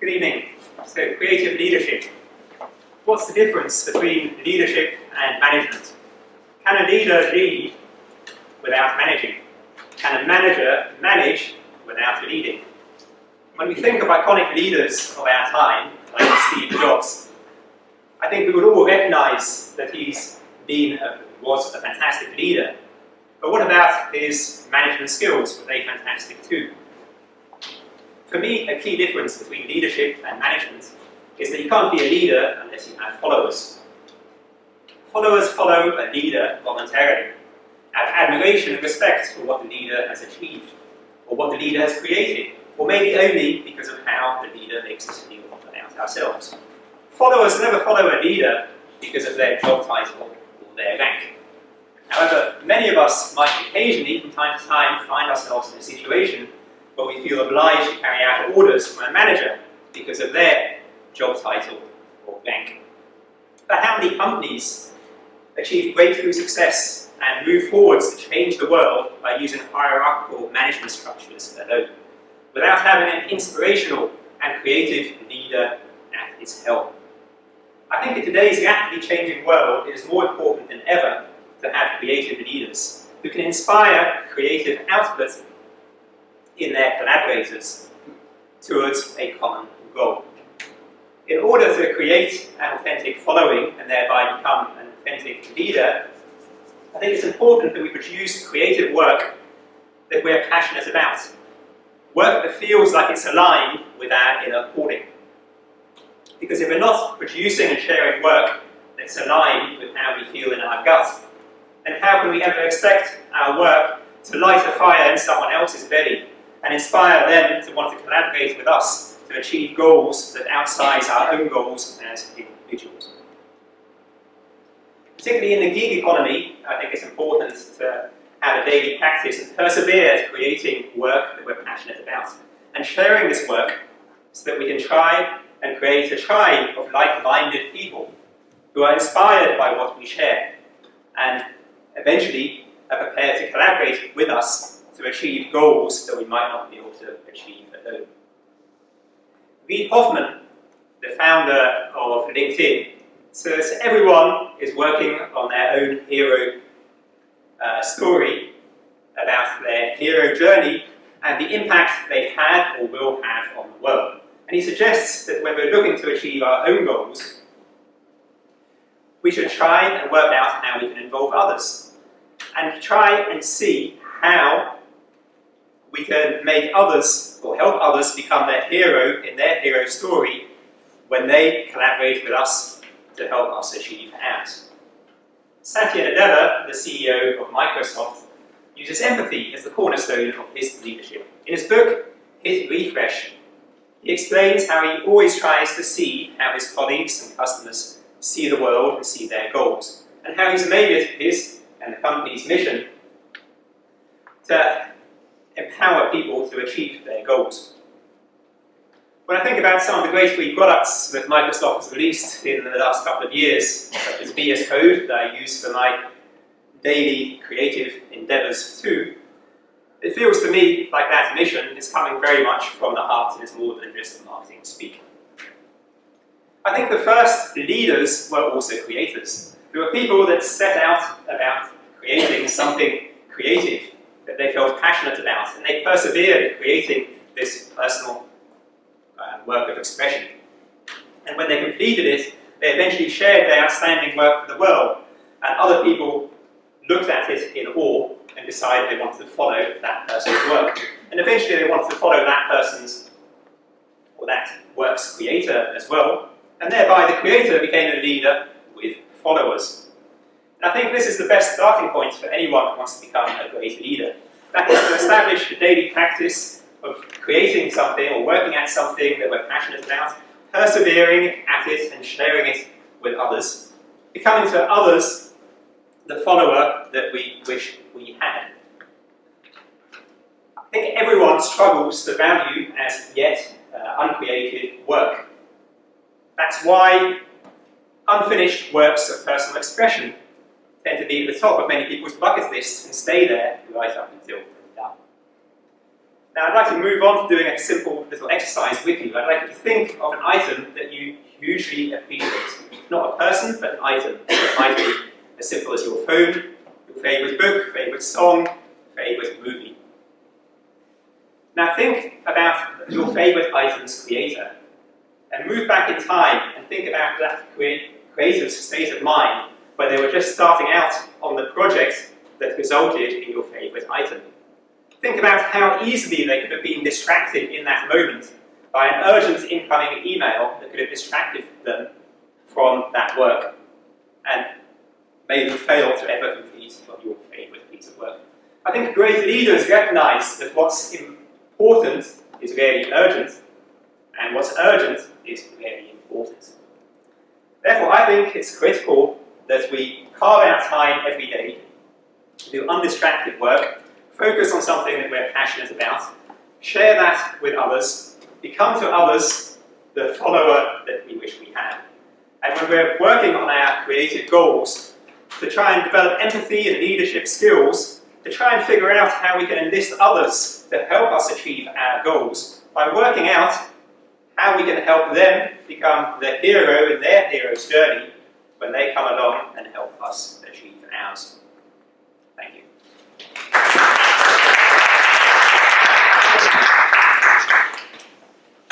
Good evening. So, creative leadership. What's the difference between leadership and management? Can a leader lead without managing? Can a manager manage without leading? When we think of iconic leaders of our time, like Steve Jobs, I think we would all recognize that was a fantastic leader. But what about his management skills? Were they fantastic too? For me, a key difference between leadership and management is that you can't be a leader unless you have followers. Followers follow a leader voluntarily, out of admiration and respect for what the leader has achieved, or what the leader has created, or maybe only because of how the leader makes us feel about ourselves. Followers never follow a leader because of their job title or their rank. However, many of us might occasionally, from time to time, find ourselves in a situation where we feel obliged to carry out orders from a manager because of their job title or rank. But how many companies achieve breakthrough success and move forwards to change the world by using hierarchical management structures alone, without having an inspirational and creative leader at its helm? I think in today's rapidly changing world, it is more important than ever to have creative leaders who can inspire creative output in their collaborators towards a common goal. In order to create an authentic following and thereby become an authentic leader, I think it's important that we produce creative work that we're passionate about. Work that feels like it's aligned with our inner calling. Because if we're not producing and sharing work that's aligned with how we feel in our gut, then how can we ever expect our work to light a fire in someone else's belly and inspire them to want to collaborate with us to achieve goals that outsize our own goals as individuals? Particularly in the gig economy, I think it's important to have a daily practice and persevere at creating work that we're passionate about and sharing this work so that we can try and create a tribe of like-minded people who are inspired by what we share and eventually are prepared to collaborate with us to achieve goals that we might not be able to achieve alone. Reid Hoffman, the founder of LinkedIn, says everyone is working on their own hero story about their hero journey and the impact they've had or will have on the world. And he suggests that when we're looking to achieve our own goals, we should try and work out how we can involve others and try and see how we can make others or help others become their hero in their hero story when they collaborate with us to help us achieve ours. Satya Nadella, the CEO of Microsoft, uses empathy as the cornerstone of his leadership. In his book, Hit Refresh, he explains how he always tries to see how his colleagues and customers see the world and see their goals, and how he's made it his and the company's mission to empower people to achieve their goals. When I think about some of the great free products that Microsoft has released in the last couple of years, such as VS Code that I use for my daily creative endeavors too, it feels to me like that mission is coming very much from the heart and is more than just a marketing speak. I think the first leaders were also creators, who were people that set out about creating something creative that they felt passionate about, and they persevered in creating this personal work of expression. And when they completed it, they eventually shared their outstanding work with the world, and other people looked at it in awe and decided they wanted to follow that person's work. And eventually they wanted to follow that person's, or that work's creator as well, and thereby the creator became a leader with followers. And I think this is the best starting point for anyone who wants to become a great leader. That is to establish a daily practice of creating something or working at something that we're passionate about, persevering at it and sharing it with others, becoming to others the follower that we wish we had. I think everyone struggles to value as yet uncreated work. That's why unfinished works of personal expression tend to be at the top of many people's bucket lists and stay there right up until they're done. Now, I'd like to move on to doing a simple little exercise with you. I'd like you to think of an item that you hugely appreciate. Not a person, but an item. It might be as simple as your phone, your favourite book, favourite song, favourite movie. Now think about your favourite item's creator and move back in time and think about that creator's state of mind when they were just starting out on the project that resulted in your favourite item. Think about how easily they could have been distracted in that moment by an urgent incoming email that could have distracted them from that work and made them fail to ever complete your favourite piece of work. I think great leaders recognise that what's important is really urgent, and what's urgent is really important. Therefore, I think it's critical that we carve out time every day to do undistracted work, focus on something that we're passionate about, share that with others, become to others the follower that we wish we had. And when we're working on our creative goals, to try and develop empathy and leadership skills, to try and figure out how we can enlist others to help us achieve our goals by working out how we can help them become the hero in their hero's journey when they come along and help us achieve ours.